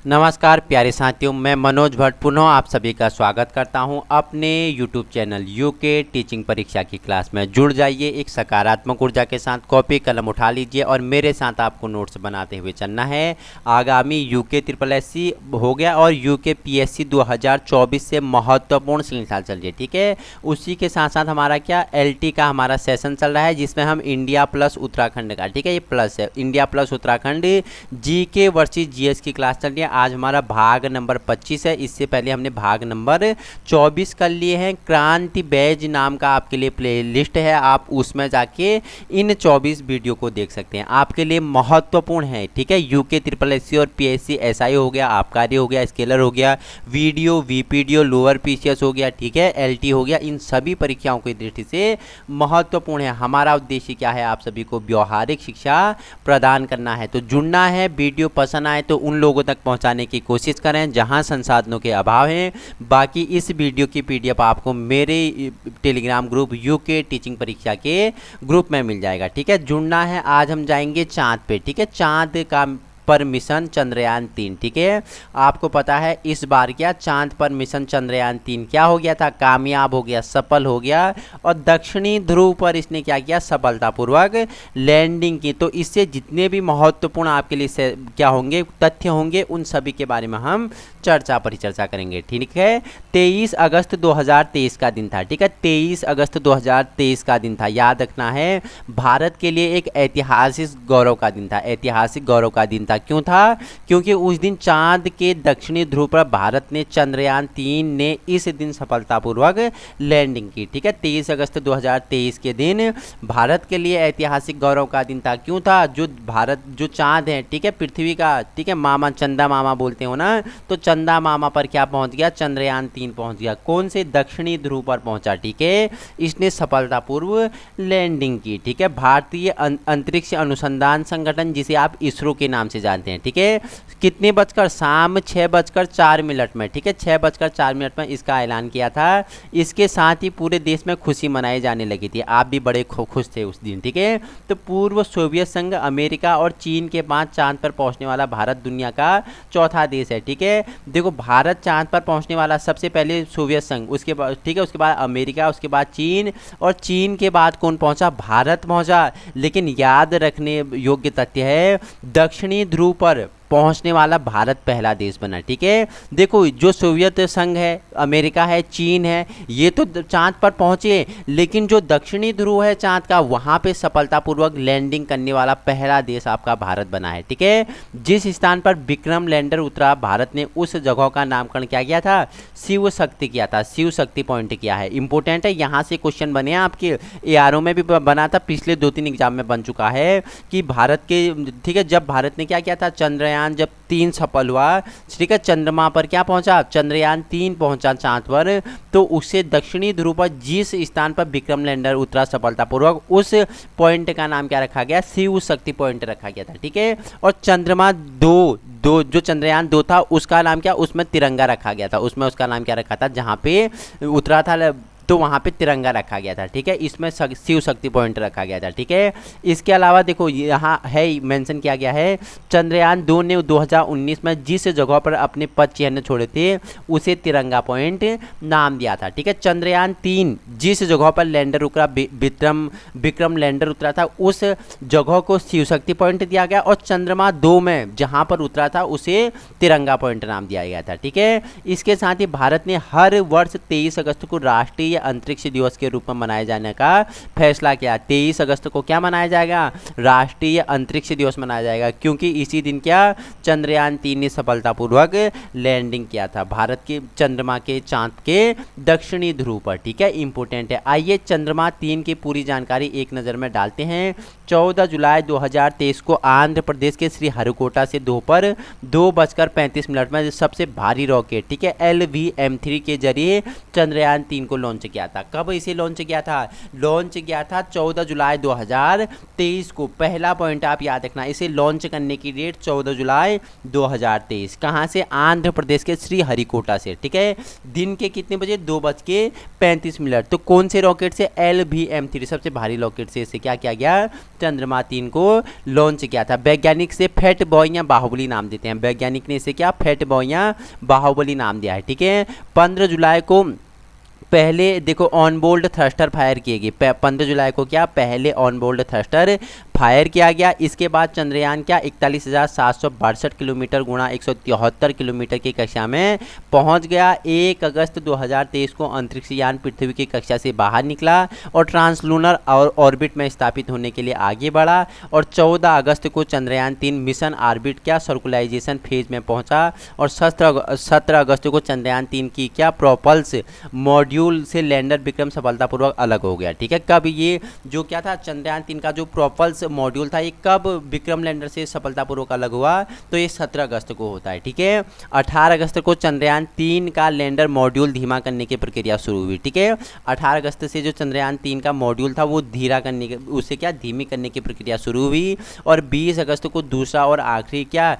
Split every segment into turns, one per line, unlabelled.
नमस्कार प्यारे साथियों, मैं मनोज भट्ट पुनः आप सभी का स्वागत करता हूं अपने YouTube चैनल यूके टीचिंग परीक्षा की क्लास में। जुड़ जाइए एक सकारात्मक ऊर्जा के साथ, कॉपी कलम उठा लीजिए और मेरे साथ आपको नोट्स बनाते हुए चलना है। आगामी यूके ट्रिपल एससी हो गया और यूके पीएससी 2024 से महत्वपूर्ण श्रृंखला चल रही है, ठीक है। उसी के साथ साथ हमारा क्या LT का हमारा सेशन चल रहा है, जिसमें हम इंडिया प्लस उत्तराखंड का, ठीक है, ये प्लस है, India plus Uttarakhand GK versus GS की क्लास चल रही है। आज हमारा भाग नंबर 25 है। इससे पहले हमने भाग नंबर 24 कर लिए हैं। क्रांति बैज नाम का आपके लिए प्लेलिस्ट है, आप उसमें जाके इन 24 वीडियो को देख सकते हैं, आपके लिए महत्वपूर्ण है, ठीक है। यूके ट्रिपल एससी और PSC SI हो गया, आबकारी हो गया, स्केलर हो गया, वीडियो VPDO लोअर PCS हो गया, ठीक है, LT हो गया, इन सभी परीक्षाओं की दृष्टि से महत्वपूर्ण है। हमारा उद्देश्य क्या है, आप सभी को व्यवहारिक शिक्षा प्रदान करना है। तो जुड़ना है, वीडियो पसंद आए तो उन लोगों तक पहुंचाने की कोशिश करें जहां संसाधनों के अभाव हैं। बाकी इस वीडियो की PDF आपको मेरे टेलीग्राम ग्रुप यूके टीचिंग परीक्षा के ग्रुप में मिल जाएगा, ठीक है। जुड़ना है। आज हम जाएंगे चांद पे, ठीक है, चांद का पर मिशन चंद्रयान 3, ठीक है। आपको पता है इस बार क्या चांद पर मिशन चंद्रयान 3 क्या हो गया था, कामयाब हो गया, सफल हो गया और दक्षिणी ध्रुव पर इसने क्या किया, सफलतापूर्वक लैंडिंग की। तो इससे जितने भी महत्वपूर्ण आपके लिए क्या होंगे, तथ्य होंगे, उन सभी के बारे में हम परिचर्चा करेंगे, ठीक है। 23 अगस्त 2023 का दिन था, ठीक है, 23 अगस्त 2023 का दिन था। याद रखना है, भारत के लिए एक ऐतिहासिक गौरव का दिन था, ऐतिहासिक गौरव का दिन था। क्यों था? क्योंकि उस दिन चांद के दक्षिणी ध्रुव पर भारत ने चंद्रयान 3 ने इस दिन सफलतापूर्वक लैंडिंग की, ठीक है। 23 अगस्त 2023 के दिन भारत के लिए ऐतिहासिक गौरव का दिन था। क्यों था? जो चांद है, ठीक है, पृथ्वी का, ठीक है, मामा, चंदा मामा बोलते हो ना, तो चंदा मामा पर क्या पहुंच गया, चंद्रयान 3 पहुंच गया। कौन से? दक्षिणी ध्रुव पर पहुंचा, ठीक है। इसने सफलतापूर्व लैंडिंग की, ठीक है। भारतीय अंतरिक्ष अनुसंधान संगठन, जिसे आप इसरो के नाम से जानते हैं, ठीक है, कितने बजकर, शाम 6:04 में, ठीक है, 6:04 में इसका ऐलान किया था। इसके साथ ही पूरे देश में खुशी मनाई जाने लगी थी, आप भी बड़े खुश थे उस दिन, ठीक है। तो पूर्व सोवियत संघ, अमेरिका और चीन के बाद चांद पर पहुंचने वाला भारत दुनिया का चौथा देश है, ठीक है। देखो, भारत चांद पर पहुंचने वाला सबसे पहले सोवियत संघ, उसके बाद, ठीक है, उसके बाद अमेरिका, उसके बाद चीन और चीन के बाद कौन पहुंचा, भारत पहुंचा। लेकिन याद रखने योग्य तथ्य है, दक्षिणी ध्रुव पर पहुंचने वाला भारत पहला देश बना, ठीक है। देखो, जो सोवियत संघ है, अमेरिका है, चीन है, ये तो चांद पर पहुंचे, लेकिन जो दक्षिणी ध्रुव है चांद का, वहां पे सफलतापूर्वक लैंडिंग करने वाला पहला देश आपका भारत बना है, ठीक है। जिस स्थान पर विक्रम लैंडर उतरा, भारत ने उस जगह का नामकरण क्या किया था, शिव शक्ति किया था, शिव शक्ति पॉइंट किया है। इंपॉर्टेंट है, यहाँ से क्वेश्चन बने हैं आपके, ARO में भी बना था, पिछले 2-3 एग्जाम में बन चुका है कि भारत के, ठीक है, जब भारत ने क्या किया था, चंद्रयान जब 3 सफल हुआ, ठीक है, चंद्रमा पर क्या पहुंचा, चंद्रयान 3 पहुंचा चांद पर, तो उससे दक्षिणी ध्रुव पर जिस स्थान पर विक्रम लैंडर उतरा सफलतापूर्वक, उस पॉइंट का नाम क्या रखा गया, शिव शक्ति पॉइंट रखा गया था, ठीक है। और चंद्रमा जो चंद्रयान 2 था, उसका नाम क्या, उसमें तिरंगा रखा गया था, उसमें उसका नाम क्या रखा था, जहां पे उतरा था तो वहाँ पे तिरंगा रखा गया था, ठीक है। इसमें शिव शक्ति पॉइंट रखा गया था, ठीक है। इसके अलावा देखो, यहाँ है मेंशन किया गया है, चंद्रयान 2 ने 2019 में जिस जगह पर अपने पद चिन्ह छोड़े थे, उसे तिरंगा पॉइंट नाम दिया था, ठीक है। चंद्रयान 3 जिस जगह पर लैंडर उतरा, विक्रम लैंडर उतरा था, उस जगह को शिव शक्ति पॉइंट दिया गया, और चंद्रमा 2 में जहाँ पर उतरा था, उसे तिरंगा पॉइंट नाम दिया गया था, ठीक है। इसके साथ ही भारत ने हर वर्ष 23 अगस्त को राष्ट्रीय अंतरिक्ष दिवस के रूप में मनाए जाने का फैसला किया। 23 अगस्त को क्या मनाया जाएगा, राष्ट्रीय अंतरिक्ष दिवस मनाया जाएगा, क्योंकि इसी दिन क्या, चंद्रयान 3 ने सफलतापूर्वक लैंडिंग किया था भारत के चंद्रमा के चांद के दक्षिणी ध्रुव पर, ठीक है। इंपॉर्टेंट है। आइए चंद्रमा 3 की पूरी जानकारी एक नज़र में डालते हैं। 14 जुलाई 2023 को आंध्र प्रदेश के श्रीहरिकोटा से दोपहर 2:35 में सबसे भारी रॉकेट, ठीक है, LVM-3 के जरिए चंद्रयान 3 को लॉन्च लॉन्च किया था। कब इसे लॉन्च किया था? लॉन्च किया था 14 जुलाई 2023 को। पहला पॉइंट आप याद रखना, इसे लॉन्च करने की डेट 14 जुलाई 2023। कहाँ से? आंध्र प्रदेश के श्रीहरिकोटा से। ठीक है, दिन के कितने बजे? 2:35। तो कौन से रॉकेट से? LVM-3 सबसे भारी रॉकेट से इसे क्या किया गया? चंद्रमा 3 को लॉन्च किया था। वैज्ञानिक से फैट बॉय या बाहुबली नाम देते हैं। वैज्ञानिक ने इसे क्या? फैट बॉय या बाहुबली नाम दिया है। ठीक है, 15 जुलाई को पहले देखो ऑनबोर्ड थ्रस्टर फायर किए गए। 15 जुलाई को क्या? पहले ऑनबोर्ड थ्रस्टर फायर किया गया। इसके बाद चंद्रयान क्या? 41,762 किलोमीटर गुणा 173 किलोमीटर की कक्षा में पहुंच गया। 1 अगस्त 2023 को अंतरिक्ष यान पृथ्वी की कक्षा से बाहर निकला और ट्रांसलूनर और ऑर्बिट में स्थापित होने के लिए आगे बढ़ा। और 14 अगस्त को चंद्रयान 3 मिशन ऑर्बिट क्या? सर्कुलाइजेशन फेज में पहुंचा। और 17 अगस्त को चंद्रयान 3 की क्या? प्रोपल्स मॉड्यूल से लैंडर विक्रम सफलतापूर्वक अलग हो गया। ठीक है, कब ये जो क्या था? चंद्रयान 3 का जो प्रोपल्स मॉड्यूल था, ये कब विक्रम लैंडर से सफलतापूर्वक अलग हुआ? तो ये 17 अगस्त को होता है। ठीक है, 18 अगस्त को चंद्रयान 3 का लैंडर मॉड्यूल धीमा करने की प्रक्रिया शुरू हुई। ठीक है, 18 अगस्त से जो चंद्रयान 3 का मॉड्यूल था वो धीरा करने के उसे क्या? धीमी करने की प्रक्रिया शुरू हुई। और 20 अगस्त को दूसरा और आखिरी क्या?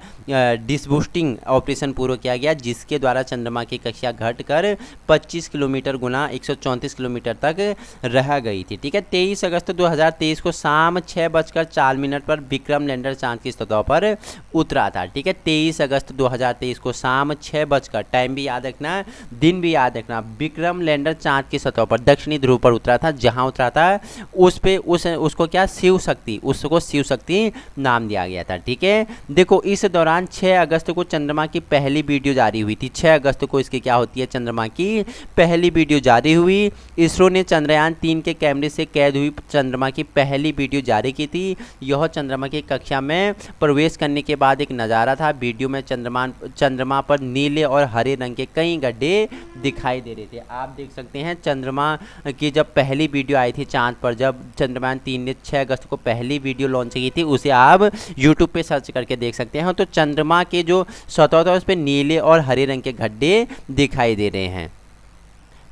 डिसबूस्टिंग ऑपरेशन पूरा किया गया, जिसके द्वारा चंद्रमा की कक्षा घटकर 25 किलोमीटर गुना 134 किलोमीटर तक रह गई थी। ठीक है, 23 अगस्त 2023 को शाम 6:04 पर विक्रम लैंडर चांद की सतह पर उतरा था। ठीक है, 23 अगस्त 2023 को शाम 6 टाइम भी याद रखना, दिन भी याद रखना। विक्रम लैंडर चांद की सतह पर दक्षिणी ध्रुव पर उतरा था। जहां उतरा था उसको क्या? शिव शक्ति, उसको शिव शक्ति नाम दिया गया था। ठीक है, देखो इस दौरान 6 अगस्त को चंद्रमा की पहली वीडियो जारी हुई थी। 6 अगस्त को इसकी क्या होती है? चंद्रमा की पहली वीडियो जारी हुई। इसरो ने चंद्रयान 3 के कैमरे से कैद हुई चंद्रमा की पहली वीडियो जारी की थी। यह चंद्रमा की कक्षा में प्रवेश करने के बाद एक नज़ारा था। वीडियो में चंद्रमा पर नीले और हरे रंग के कई गड्ढे दिखाई दे रहे थे। आप देख सकते हैं चंद्रमा की जब पहली वीडियो आई थी चांद पर, जब चंद्रयान 3 ने 6 अगस्त को पहली वीडियो लॉन्च की थी, उसे आप यूट्यूब पे सर्च करके देख सकते हैं। तो चंद्रमा के जो सतह था उस पर नीले और हरे रंग के गड्ढे दिखाई दे रहे हैं।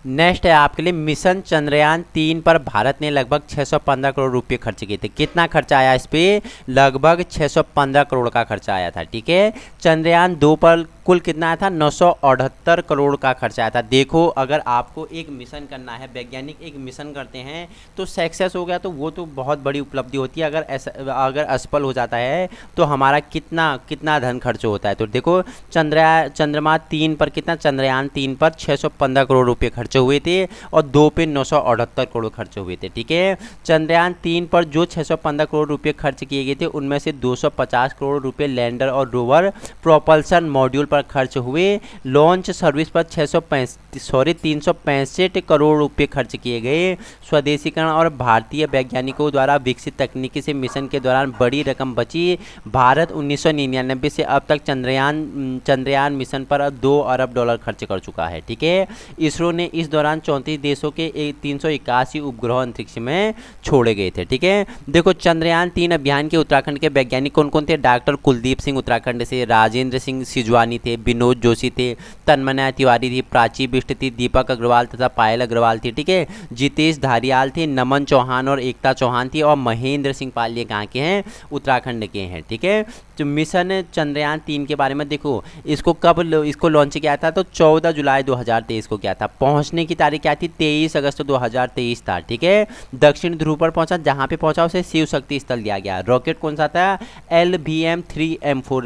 नेक्स्ट है आपके लिए मिशन चंद्रयान 3 पर भारत ने लगभग 615 करोड़ रुपए खर्च किए थे। कितना खर्चा आया इस पे? लगभग 615 करोड़ का खर्चा आया था। ठीक है, चंद्रयान 2 पर कुल कितना आया था? 978 करोड़ का खर्चा आया था। देखो अगर आपको एक मिशन करना है, वैज्ञानिक एक मिशन करते हैं तो सक्सेस हो गया तो वो तो बहुत बड़ी उपलब्धि होती है। अगर असफल हो जाता है तो हमारा कितना धन खर्च होता है। तो देखो चंद्रमा 3 पर कितना? चंद्रयान 3 पर 615 करोड़ रुपये खर्च हुए थे और 2 पे 978 करोड़ खर्च हुए थे। ठीक है, चंद्रयान 3 पर जो 615 करोड़ रुपये खर्च किए गए थे उनमें से 250 करोड़ रुपये लैंडर और रोवर प्रोपल्सन मॉड्यूल पर खर्च हुए। लॉन्च सर्विस पर 365 करोड़ रुपये खर्च किए गए। स्वदेशीकरण और भारतीय वैज्ञानिकों द्वारा विकसित तकनीकी से मिशन के दौरान बड़ी रकम बची। भारत 1999 से अब तक चंद्रयान मिशन पर $2 अरब खर्च कर चुका है। ठीक है, इसरो ने इस दौरान 34 देशों के 381 उपग्रह अंतरिक्ष में छोड़े गए थे। ठीक है, देखो चंद्रयान 3 अभियान के उत्तराखंड के वैज्ञानिक कौन कौन थे? डॉक्टर कुलदीप सिंह उत्तराखंड से, राजेंद्र सिंह सिजवानी थे, विनोद जोशी थे, तन्मया तिवारी थी, प्राची बिष्ट थी, दीपक अग्रवाल तथा पायल अग्रवाल थी। ठीक है, जितेश धारियाल थे, नमन चौहान और एकता चौहान थी और महेंद्र सिंह पाल ये कहाँ के हैं? उत्तराखंड के हैं। ठीक है, तो मिशन चंद्रयान 3 के बारे में देखो इसको लॉन्च किया था तो 14 जुलाई 2023 को किया था। पहुंचने की तारीख क्या थी? 23 अगस्त 2023 था। ठीक है, दक्षिण ध्रुव पर पहुंचा, जहां पे पहुंचा उसे शिव शक्ति स्थल दिया गया। रॉकेट कौन सा था? LVM-3M4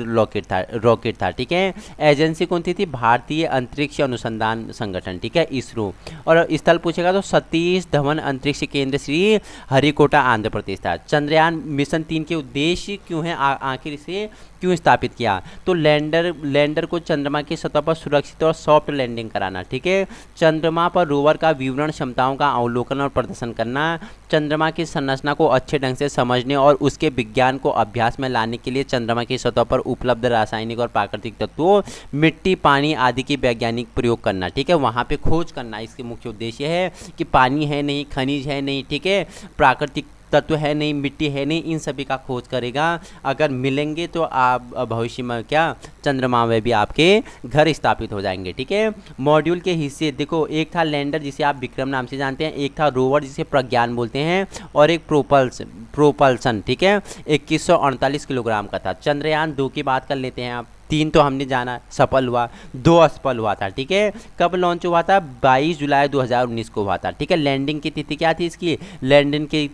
रॉकेट था। ठीक है, एजेंसी कौन थी? भारतीय अंतरिक्ष अनुसंधान संगठन। ठीक है, इसरो। और स्थल पूछेगा तो सतीश धवन अंतरिक्ष केंद्र श्री हरिकोटा आंध्र प्रदेश था। चंद्रयान मिशन 3 के उद्देश्य क्यों है? आखिर इसे क्यों स्थापित किया? तो लैंडर को चंद्रमा की सतह पर सुरक्षित और सॉफ्ट लैंडिंग कराना। ठीक है, चंद्रमा पर रोवर का विवरण क्षमताओं का अवलोकन और प्रदर्शन करना, चंद्रमा की संरचना को अच्छे ढंग से समझने और उसके विज्ञान को अभ्यास में लाने के लिए चंद्रमा की सतह पर उपलब्ध रासायनिक और प्राकृतिक तत्वों, मिट्टी, पानी आदि की वैज्ञानिक प्रयोग करना। ठीक है, वहाँ पे खोज करना इसके मुख्य उद्देश्य है कि पानी है नहीं, खनिज है नहीं। ठीक है, प्राकृतिक तत्व है नहीं, मिट्टी है नहीं, इन सभी का खोज करेगा। अगर मिलेंगे तो आप भविष्य में क्या चंद्रमा में भी आपके घर स्थापित हो जाएंगे। ठीक है, मॉड्यूल के हिस्से देखो, एक था लैंडर जिसे आप विक्रम नाम से जानते हैं, एक था रोवर जिसे प्रज्ञान बोलते हैं, और एक प्रोपल्सन। ठीक है, 2148 किलोग्राम का था। चंद्रयान 2 की बात कर लेते हैं आप। 3 तो हमने जाना सफल हुआ, 2 असफल हुआ था। ठीक है, कब लॉन्च हुआ था? 22 जुलाई 2019 को हुआ था। ठीक है, लैंडिंग की तिथि क्या थी इसकी? लैंडिंग की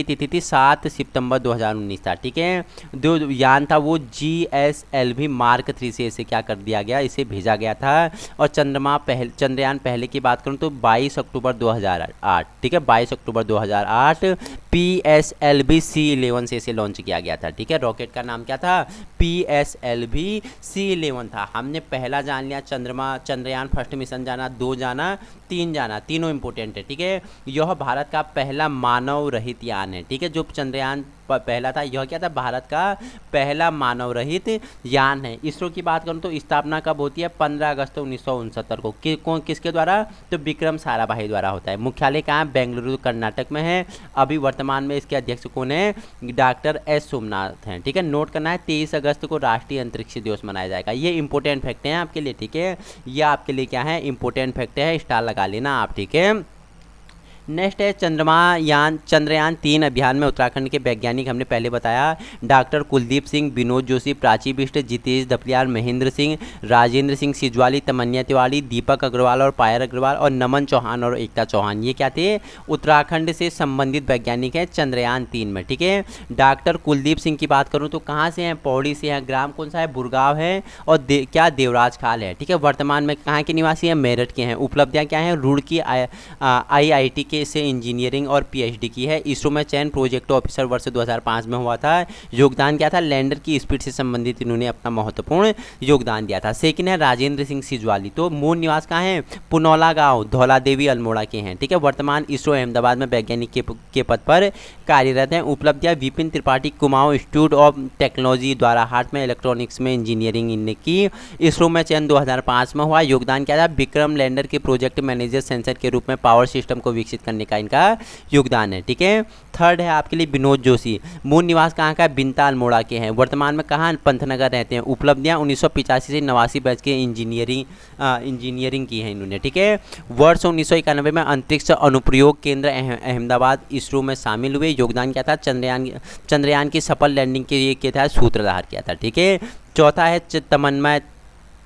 तिथि थी 7 सितंबर 2019 था। ठीक है, जो यान था वो GSLV मार्क 3 से इसे क्या कर दिया गया, इसे भेजा गया था। और चंद्रयान पहले की बात करूँ तो 22 अक्टूबर 2008। ठीक है, 22 अक्टूबर 2008 PSLV C11 से इसे लॉन्च किया गया था। ठीक है, रॉकेट का नाम क्या था? PSLV C11 था। हमने पहला जान लिया चंद्रयान फर्स्ट मिशन जाना, 2 जाना, 3 जाना, तीनों इंपॉर्टेंट है। ठीक है, यह भारत का पहला मानव रहित यान है। ठीक है, जो चंद्रयान पहला था, यह क्या था? भारत का पहला मानव रहित यान है। इसरो की बात करूं तो स्थापना कब होती है? 15 अगस्त 1969 को। किसके द्वारा? तो विक्रम साराभाई द्वारा होता है। मुख्यालय कहाँ है? बेंगलुरु कर्नाटक में है। अभी वर्तमान में इसके अध्यक्ष कौन है? डॉक्टर S सोमनाथ हैं। ठीक है, नोट करना है 23 अगस्त को राष्ट्रीय अंतरिक्ष दिवस मनाया जाएगा। ये इंपॉर्टेंट फैक्ट हैं आपके लिए। ठीक है, ये आपके लिए क्या है? इंपॉर्टेंट फैक्ट है, स्टार लगा लेना आप। ठीक है, नेक्स्ट है चंद्रयान 3 अभियान में उत्तराखंड के वैज्ञानिक हमने पहले बताया, डॉक्टर कुलदीप सिंह, विनोद जोशी, प्राची बिष्ट, जितेश दपलियाल, महेंद्र सिंह, राजेंद्र सिंह सिजवाली, तमन्या तिवारी, दीपक अग्रवाल और पायल अग्रवाल, और नमन चौहान और एकता चौहान। ये क्या थे? उत्तराखंड से संबंधित वैज्ञानिक हैं चंद्रयान 3 में। ठीक है, डॉक्टर कुलदीप सिंह की बात करूँ तो कहाँ से हैं? पौड़ी से हैं। ग्राम कौन सा है? बुरगांव है। और क्या देवराज खाल है। ठीक है, वर्तमान में कहाँ के निवासी हैं? मेरठ के हैं। उपलब्धियाँ क्या हैं? रुड़की IIT से इंजीनियरिंग और PhD की है। इसरो में चयन प्रोजेक्ट ऑफिसर वर्ष 2005 में हुआ था। योगदान क्या था? लैंडर की स्पीड से संबंधित इन्होंने अपना महत्वपूर्ण योगदान दिया था। सेकंड है राजेंद्र सिंह सिजवाली, तो मूल निवास कहाँ है? पुनौला गांव, धौला देवी, अल्मोड़ा के हैं। ठीक है, वर्तमान इसरो अहमदाबाद में वैज्ञानिक के पद पर कार्यरत हैं। उपलब्धियां Vipin Tripathi Kumaon institute of technology द्वारा हार्ट में इलेक्ट्रॉनिक्स में इंजीनियरिंग इनने की। इसरो में चयन 2005 में हुआ। योगदान क्या था? विक्रम लैंडर के प्रोजेक्ट मैनेजर सेंसर के रूप में पावर सिस्टम को विकसित करने का इनका योगदान है। ठीक है, थर्ड है आपके लिए विनोद जोशी, मूल निवास कहाँ का? बिनता, अल्मोड़ा के हैं। वर्तमान में कहाँ? पंतनगर रहते हैं। उपलब्धियां 1985 से 89 बैच के इंजीनियरिंग की है इन्होंने। ठीक है, वर्ष 1991 में अंतरिक्ष अनुप्रयोग केंद्र अहमदाबाद इसरो में शामिल हुए। योगदान क्या था? चंद्रयान की सफल लैंडिंग के लिए क्या था? सूत्रधार किया था। ठीक है, चौथा है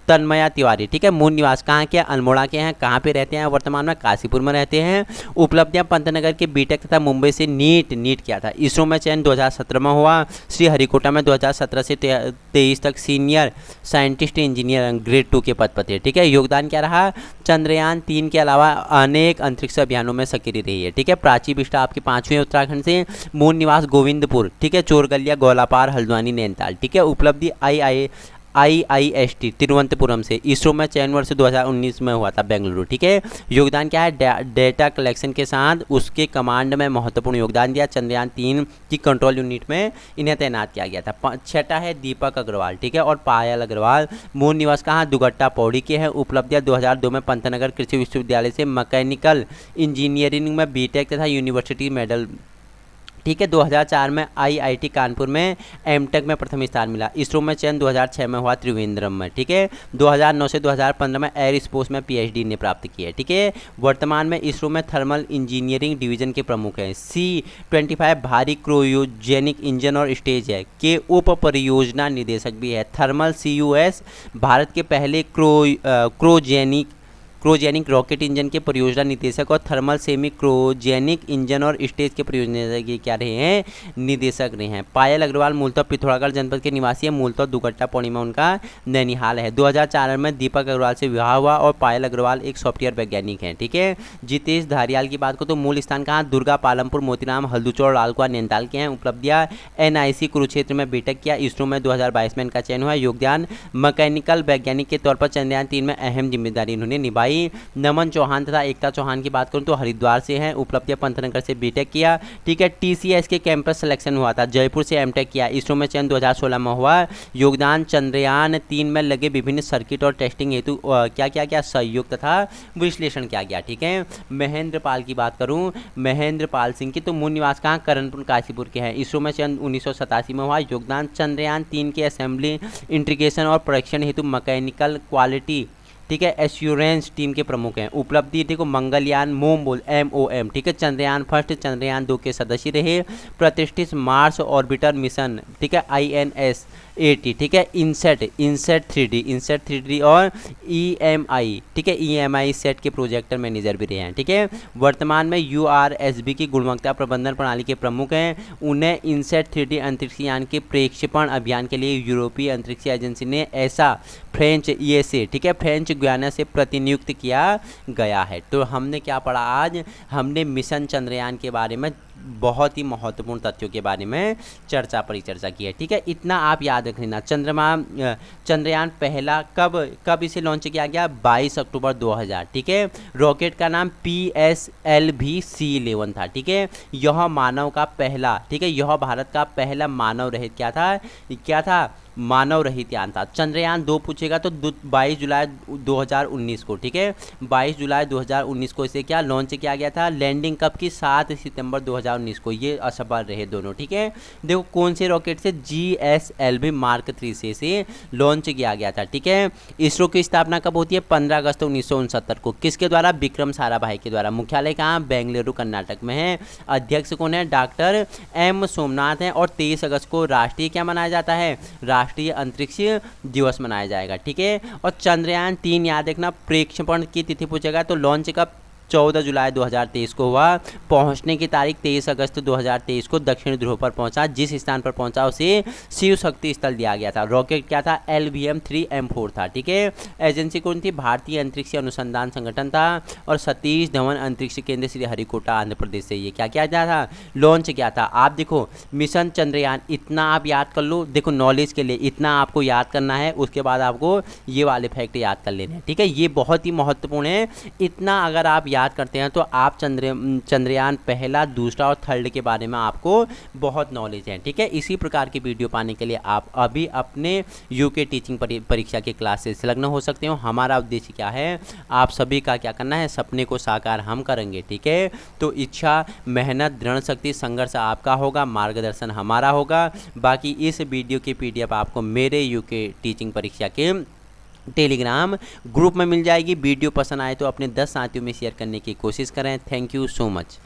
तन्मया तिवारी। ठीक है, मूल निवास कहाँ के? अल्मोड़ा के हैं। कहाँ पे रहते हैं? वर्तमान में काशीपुर में रहते हैं। उपलब्धियां पंतनगर के बीटेक तथा मुंबई से नीट किया था। इसरो में चयन 2017 में हुआ। श्री हरिकोटा में 2017 से 23 तक सीनियर साइंटिस्ट इंजीनियर ग्रेड 2 के पद पर थे। ठीक है, योगदान क्या रहा? चंद्रयान 3 के अलावा अनेक अंतरिक्ष अभियानों में सक्रिय रही है। ठीक है, प्राची बिष्टा आपके 5वें उत्तराखंड से, मूल निवास गोविंदपुर। ठीक है, चोरगलिया, गोलापार, हल्द्वानी, नैनीताल। ठीक है, उपलब्धि IIST तिरुवनंतपुरम से। इसरो में चयन वर्ष 2019 में हुआ था, बेंगलुरु। ठीक है, योगदान क्या है? डेटा कलेक्शन के साथ उसके कमांड में महत्वपूर्ण योगदान दिया। चंद्रयान 3 की कंट्रोल यूनिट में इन्हें तैनात किया गया था। छठा है दीपक अग्रवाल। ठीक है, और पायल अग्रवाल, मूल निवास कहाँ? दुगट्टा, पौड़ी के हैं। उपलब्धियां 2002 में पंतनगर कृषि विश्वविद्यालय से मैकेनिकल इंजीनियरिंग में बीटेक तथा यूनिवर्सिटी मेडल। ठीक है, 2004 में IIT कानपुर में एमटेक में प्रथम स्थान मिला। इसरो में चयन 2006 में हुआ त्रिवेंद्रम में। ठीक है, 2009 से 2015 में एयर स्पोर्ट्स में PhD ने प्राप्त की है। ठीक है, वर्तमान में इसरो में थर्मल इंजीनियरिंग डिवीजन के प्रमुख हैं। C-25 भारी क्रोयोजेनिक इंजन और स्टेज है के उप परियोजना निदेशक भी है। थर्मल CUS भारत के पहले क्रोजेनिक रॉकेट इंजन के परियोजना निदेशक और थर्मल सेमी क्रोजेनिक इंजन और स्टेज के परियोजना के क्या रहे हैं? निदेशक रहे हैं। पायल अग्रवाल मूलतः पिथौरागढ़ जनपद के निवासी है। मूलतः दुगट्टा पौड़ी में उनका नैनीहाल है। 2004 में दीपक अग्रवाल से विवाह हुआ और पायल अग्रवाल एक सॉफ्टवेयर वैज्ञानिक हैं। ठीक है, जितेश धारियाल की बात करो तो मूल स्थान कहाँ? दुर्गा, पालमपुर, मोतीराम, हल्दूचौड़, लालकुआ, नैनीताल के हैं। उपलब्धियां NIC कुरुक्षेत्र में बीटेक किया। इसरो में 2022 में इनका चयन हुआ। योगदान मैकेनिकल वैज्ञानिक के तौर पर चंद्रयान 3 में अहम जिम्मेदारी इन्होंने निभाई। भाई नमन चौहान तथा एकता चौहान की बात करूं तो हरिद्वार से हैं, उपलब्धियां पंतनगर से बीटेक किया, ठीक है। TCS के कैंपस सिलेक्शन हुआ था, जयपुर से एमटेक किया, इसरो में चयन 2016 में हुआ, योगदान चंद्रयान 3 में लगे विभिन्न सर्किट और टेस्टिंग हेतु क्या क्या क्या सहयोग तथा विश्लेषण किया गया, ठीक है। महेंद्र पाल की बात करूं, महेंद्र पाल सिंह की तो मूल निवास कहाँ करणपुर काशीपुर के हैं, इसरो में चयन 1987 में हुआ, योगदान चंद्रयान 3 के असेंबली इंटीग्रेशन और परीक्षण हेतु मैकेनिकल क्वालिटी, ठीक है, एश्योरेंस टीम के प्रमुख हैं। उपलब्धि देखो मंगलयान MOM, ठीक है, चंद्रयान फर्स्ट चंद्रयान 2 के सदस्य रहे, प्रतिष्ठित मार्स ऑर्बिटर मिशन, ठीक है, INS-80, ठीक है, इनसेट 3D और EMI, ठीक है, EMI सेट के प्रोजेक्टर मैनेजर भी रहे हैं, ठीक है। वर्तमान में URSB की गुणवत्ता प्रबंधन प्रणाली के प्रमुख हैं। उन्हें इनसेट 3D अंतरिक्ष यान के प्रक्षेपण अभियान के लिए यूरोपीय अंतरिक्ष एजेंसी ने ऐसा फ्रेंच ESA, ठीक है, फ्रेंच गुयाना से प्रतिनियुक्त किया गया है। तो हमने क्या पढ़ा आज, हमने मिशन चंद्रयान के बारे में बहुत ही महत्वपूर्ण तथ्यों के बारे में परिचर्चा की है, ठीक है। इतना आप याद रख लेना। चंद्रयान पहला कब इसे लॉन्च किया गया, 22 अक्टूबर 2000, ठीक है। रॉकेट का नाम PSLV C11 था, ठीक है। यह मानव का पहला, ठीक है, यह भारत का पहला मानव रहित क्या था मानव रहित यान था। चंद्रयान 2 पूछेगा तो 22 जुलाई 2019 को, ठीक है, 22 जुलाई 2019 को इसे क्या लॉन्च किया गया था। लैंडिंग कब की, 7 सितंबर 2019 को, ये असफल रहे दोनों, ठीक है। देखो कौन से रॉकेट से, GSLV Mark 3 से लॉन्च किया गया था, ठीक है। इसरो की स्थापना कब होती है, 15 अगस्त 1969 को, किसके द्वारा, विक्रम साराभाई के द्वारा। मुख्यालय कहाँ, बेंगलुरु कर्नाटक में है। अध्यक्ष कौन है, डॉक्टर M सोमनाथ हैं। और 23 अगस्त को राष्ट्रीय क्या मनाया जाता है, राष्ट्रीय अंतरिक्ष दिवस मनाया जाएगा, ठीक है। और चंद्रयान 3 याद रखना, प्रक्षेपण की तिथि पूछेगा तो लॉन्च कब, 14 जुलाई 2023 को हुआ। पहुंचने की तारीख 23 अगस्त 2023 को दक्षिण ध्रुव पर पहुंचा। जिस स्थान पर पहुंचा उसे शिव शक्ति स्थल दिया गया था। रॉकेट क्या था, LVM-3M4 था, ठीक है। एजेंसी कौन थी, भारतीय अंतरिक्ष अनुसंधान संगठन था। और सतीश धवन अंतरिक्ष केंद्र श्री हरिकोटा आंध्र प्रदेश से ये क्या किया था, लॉन्च किया था। आप देखो मिशन चंद्रयान, इतना आप याद कर लो, देखो नॉलेज के लिए इतना आपको याद करना है, उसके बाद आपको ये वाले फैक्ट याद कर लेने हैं, ठीक है। ये बहुत ही महत्वपूर्ण है। इतना अगर आप याद करते हैं तो आप चंद्रयान पहला, दूसरा और थर्ड के बारे में आपको बहुत नॉलेज है, ठीक है। इसी प्रकार की वीडियो पाने के लिए आप अभी अपने यूके टीचिंग परीक्षा के क्लास से संलग्न हो सकते हो। हमारा उद्देश्य क्या है, आप सभी का क्या करना है, सपने को साकार हम करेंगे, ठीक है। तो इच्छा, मेहनत, दृढ़ शक्ति, संघर्ष आपका होगा, मार्गदर्शन हमारा होगा। बाकी इस वीडियो की PDF आपको मेरे यूके टीचिंग परीक्षा के टेलीग्राम ग्रुप में मिल जाएगी। वीडियो पसंद आए तो अपने 10 साथियों में शेयर करने की कोशिश करें। Thank you so much.